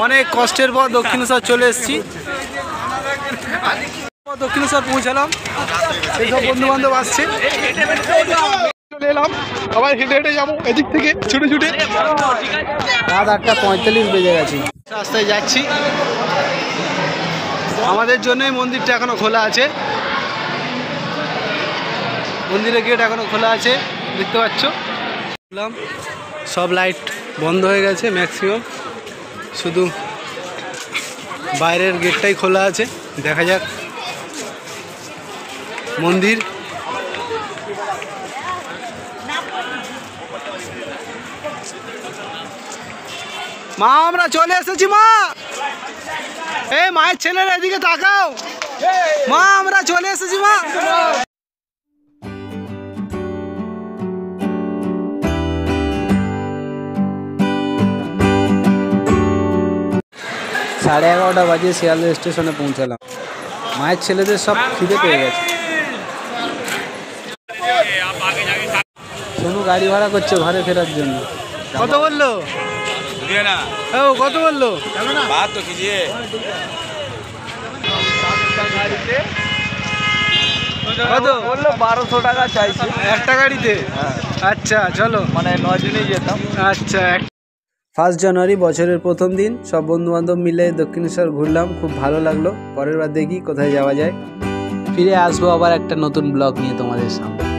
অনেক কষ্টের পর দক্ষিণেশ্বর চলে এসেছি। দক্ষিণেশ্বর পৌঁছালাম, এইসব বন্ধু বান্ধব আসছে, চলে এলাম। আবার হেঁটে হেঁটে যাবো এদিক থেকে ছুটে ছুটে। রাত 8:45 বেজে গেছে, রাস্তায় যাচ্ছি। আমাদের জন্যই মন্দিরটা এখনো খোলা আছে, মন্দিরের গেট এখনো খোলা আছে, দেখতে পাচ্ছ। সব লাইট বন্ধ হয়ে গেছে ম্যাক্সিমাম, শুধু বাইরের গেটটাই খোলা আছে। দেখা যাক মন্দির। মা আমরা চলে এসেছি মা, এই মায়ের ছেলেরা এদিকে তাকাও, মা আমরা চলে এসেছি মা। 11:30 বাজে শিয়ালদা স্টেশনে পৌঁছালাম। মায়ের ছেলেদের সব খিদে পেয়ে গেছে। সোনু গাড়ি ভাড়া করছে ঘরে ফেরার জন্য। কত বললো? কত বললো? কত বললো? 1200 টাকা চাইছে একটা গাড়িতে। আচ্ছা চলো, মানে 9 দিনেই যেতাম। আচ্ছা, 1 জানুয়ারি বছরের প্রথম দিন, সব বন্ধু বান্ধব মিলে দক্ষিণেশ্বর ঘুরলাম, খুব ভালো লাগলো। পরের বার দেখি কোথায় যাওয়া যায়। ফিরে আসবো আবার একটা নতুন ব্লগ নিয়ে তোমাদের সামনে।